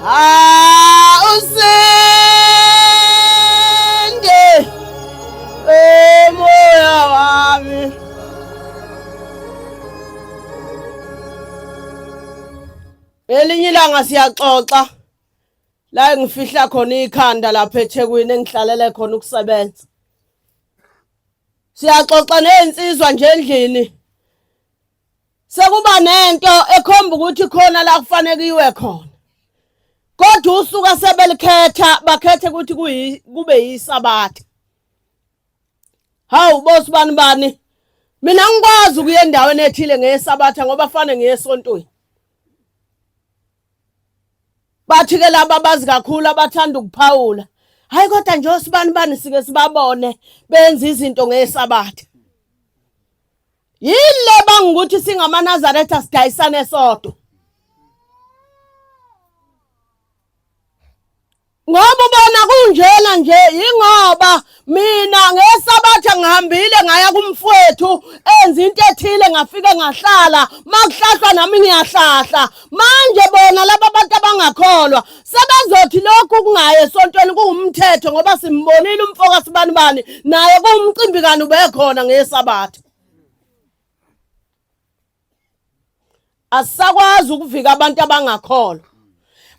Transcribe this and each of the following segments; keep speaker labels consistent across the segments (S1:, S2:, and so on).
S1: Usinde moya wami elinye ilanga siyaxoxa la ngifihla khona ikhanda lapha eThekwini engihlalele khona ukusebenza. Siyaxoxa nezinsizwa nje endlini. Sekuba nento ekhomba ukuthi khona la kufanele iwe khona. Kodwa usuka sebelikhetha bakhethe ukuthi kube yisabatha. Hawu boss bani mina ngikwazi ukuya endaweni ethile ngesabatha ngoba fanele ngiye esontweni. Bathi ke laba bazi kakhulu abathanda ukuphawula. Hayi kodwa nje osibani sike sibabone benza izinto ngesabatha. Yile bangukuthi singamaNazaretha sidayisane sodwa. Ngoba ubona kunjena nje ingoba mina ngesabatha ngihambile ngaya kumfowethu enza into ethile ngafika ngahlala makuhlahlwa nami ngiyahlahla. Manje bona laba bantu abangakholwa sebazothi lokhu kungaye esontweni kungumthetho ngoba simbonile umfoka sibani naye kuumcimbi kani ubekhona ngesabatha. Asakwazi ukuvika abantu abangakholwa.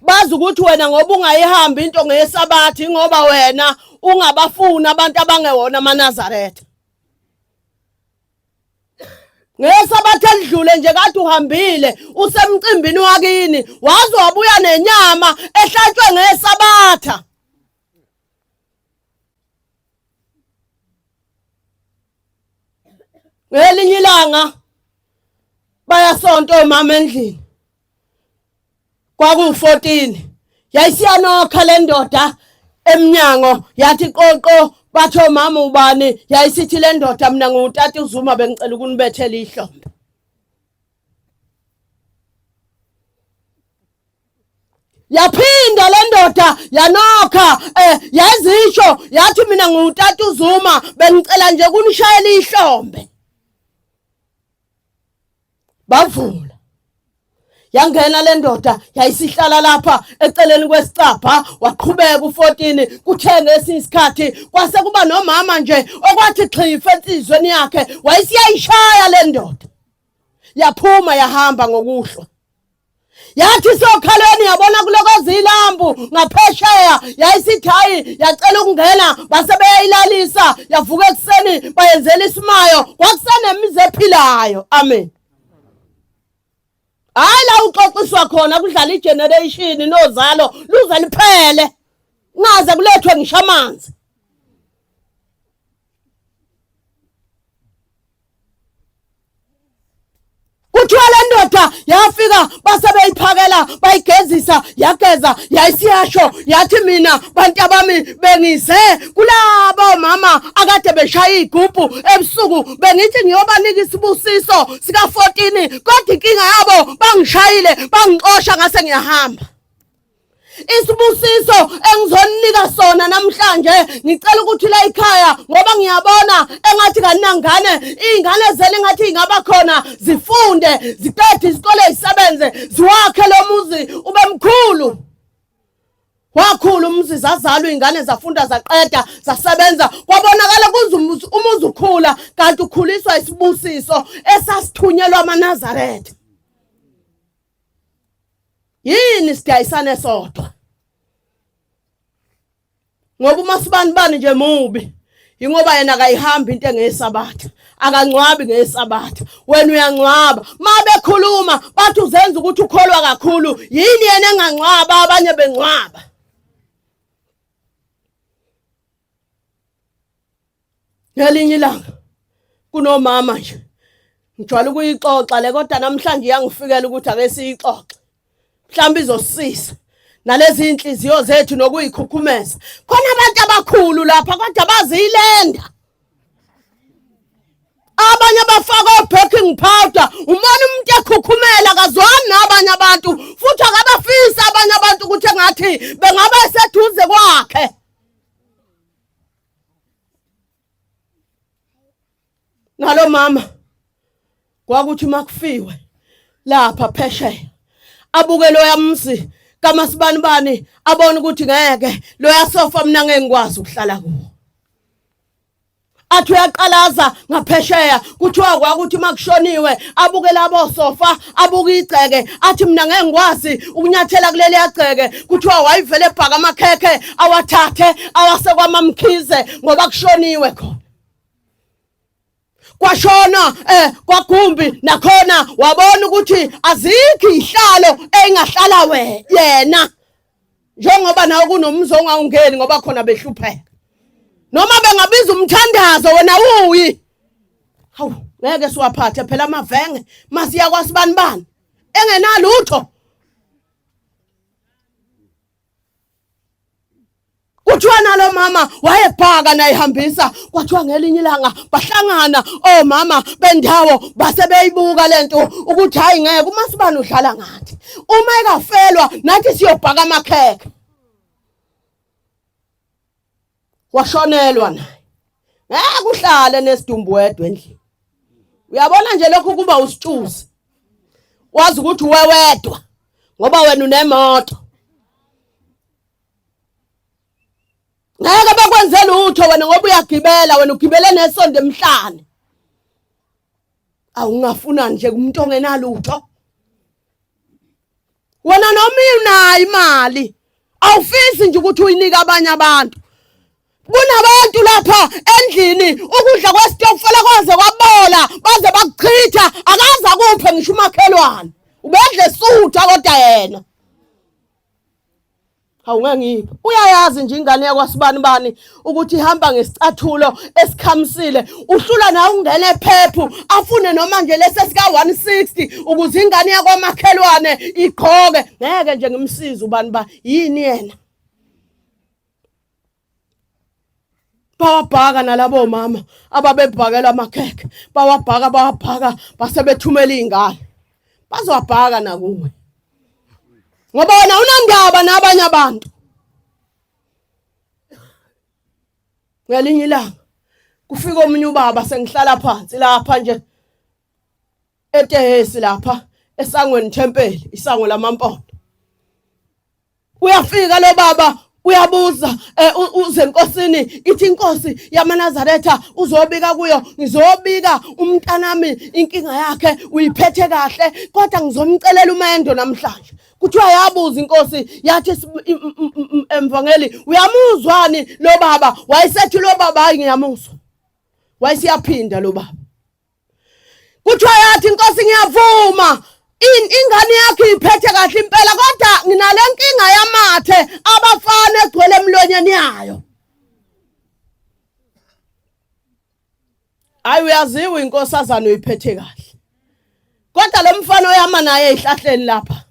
S1: Bazi ukuthi wena ngoba ungayihamba into ngesabatha ingoba wena ungabafuna abantu abangewona amaNazaretha. Ngesabatha elidlule nje kade uhambile usemcimbini wakini wazi wabuya nenyama ehlatshwe ngesabatha. Ngelinye ilanga bayasonto mama endlini. Kwaku14 yayisiyanokha le ndoda eminyango yathi qoqo batho mama ubani yayisithi le ndoda mina ngutata uZuma bengicela ukunibethela ihlombe. Yaphinda le ndoda yanokha yazisho yathi mina ngutata uZuma bengicela nje kunishayela ihlombe. Bavula yangena le ndoda yayisihlala lapha eceleni kwesicapha waqhubeka u14 kuthe ngesinye isikhathi kwase kuba nomama nje okwathi xhifa ensizweni yakhe wayisiyayishaya le ndoda yaphuma yahamba ngokuhlwa. Yathi sokhalweni yabona kulokoza ilambu ngaphesheya yayisithi hayi yacela ukungena base beyayilalisa yavuka ekseni bayenzela isimayo kwakusenemizi ephilayo. Amen. Hayi la uxoxiswa khona kudlala igeneration nozalo luze liphele ngaze kulethwe ngisho amanzi. Kuthiwa le ndoda yafika base beyiphakela bayigezisa yageza yayisiyasho yathi mina bantu abami bengize kulabo mama akade beshaya igubhu ebusuku bengithi ngiyobanika isibusiso sika 14 kodwa inkinga yabo bangishayile bangixosha ngase ngiyahamba. Isibusiso engizonika sona namhlanje ngicela ukuthi la ekhaya ngoba ngiyabona engathi kaningane izingane zele ngathi ingaba khona zifunde ziqede isikole zisebenze ziwakhe lo muzi ube mkhulu. Wakhulu umzi zazalwa izingane zafunda zaqeda zasebenza kwabonakala kuze umuzi ukhula kanti ukhuliswa isibusiso esasithunyelwa amaNazaretha. Yini sidayisane sodwa. Ngoba umasibani nje mubi. Ingoba yena akayihamba into ngesabatha. Akancwabi ngesabatha. Wena uyancwaba. Mabekhuluma bathi uzenza ukuthi ukholwa kakhulu. Yini yena engancwaba abanye bencwaba. Ngelinye ilanga kunomama nje. Ngijwayele ukuyixoxa le kodwa namhlanje yangifikela ukuthi ake siyixoxe. Mhlawumbe izosisa nalezi inhliziyo zethu nokuyikhukhumeza. Khona abantu abakhulu lapha kodwa bazilenda. Abanye bafaka baking powder umona umuntu ekhukhumela kazwani nabanye abantu futhi akabafisa abanye abantu ukuthi ngathi bengaba seduze kwakhe. Nalo mama kwakuthi makufiwe lapha phesheya abuke lo yamsi kaMasibanibani abona ukuthi ngeke lo yasofa mina ngeke ngikwazi ukuhlala kuwo. Athi uyaqalaza ngaphesheya kuthiwa kwakuthi makushoniwe abuke labo sofa abuke igceke athi mina ngeke ngikwazi ukunyathela kuleli yagceke kuthiwa wayivele ebhaka amakhekhe awathathe awase kwaMamkhize ngoba kushoniwe khona. Kwashona kwaGumbi nakhona wabona ukuthi azikho ihlalo engahlala yena njengoba nawe kunomzonga ungeni ngoba khona behlupheka. Noma bengabiza umthandazo wena uyi. Hawu ngeke siwaphathe phela amavenge masiya kwaSibanibani engenalutho. Kuthiwa nalo mama wayebhaka nayihambisa kwathiwa ngelinye ilanga bahlangana omama bendawo base beyibuka lento ukuthi hayi ngeke uMasibani udlala ngathi. Uma ekafelwa nathi siyobhaka amakhekhe. Washonelwa naye. Ngeke uhlale nesidumbu wedwa endlini. Uyabona nje lokho kuba usitshuzi. Wazi ukuthi wedwa ngoba wena unemoto. Ngeke bakwenze lutho wena ngoba uyagibela wena ugibele nesonto emhlane. Awungafuna nje umuntu ongenalutho. Wena noma unayo imali awufisi nje ukuthi uyinike abanye abantu. Kunabantu lapha endlini ukudla kwesitofela kwaze kwabola baze bakuchitha akaza kuphe ngisho umakhelwane ubedle sutha kodwa yena awungangiphi uyayazi nje ingane yakwaSibanibani ukuthi ihamba ngesicathulo esikhamisile uhlula nawe ungene ephephu afune noma nje lesesika 160 ukuze ingane yakwamakhelwane igqoke ngeke nje ngimsize ubani ba yini yena. Bawabhaka nalabo mama ababebhakela amakhekhe bawabhaka base bethumela izingane bazowabhaka nakuwe ngoba wena unandaba nabanye abantu. Ngelinye ilanga kufika omunye ubaba sengihlala phansi lapha nje etehesi lapha esangweni thempeli isango lamaMpondo. Uyafika lo baba uyabuza uze enkosini ithi inkosi yamaNazaretha uzobika kuyo ngizobika umntanami inkinga yakhe uyiphethe kahle kodwa ngizomcelela umendo namhlanje. Kuthiwa yabuza inkosi yathi emvangeli uyamuzwani lo baba wayesethi lo baba hayi ngiyamuzwa wayesiyaphinda lo baba. Kuthiwa yathi inkosi ngiyavuma ingane yakhe iphethe kahle impela kodwa nginale nkinga yamathe abafana egcwele emlonyeni yayo. Hayi uyaziwa inkosazana uyiphethe kahle kodwa lo mfana oyama naye ezihlahleni lapha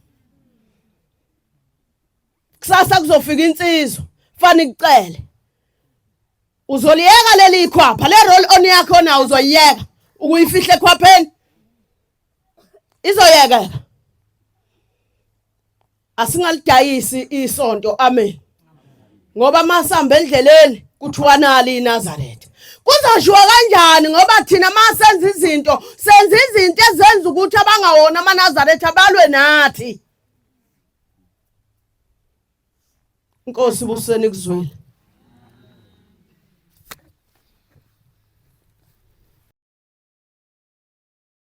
S1: kusasa kuzofika insizwa fana ikucele uzoliyeka leli ikhwapha le roll on yakho na uzoyiyeka ukuyifihle ekhwapheni izoyeka asingalidayisi isonto amen ngoba masihamba endleleni kuthiwa nali iNazaretha kuzoshiwa kanjani ngoba thina masenza izinto ezenza ukuthi abangawona amaNazaretha balwe nathi. Inkosi buseni kuzwile.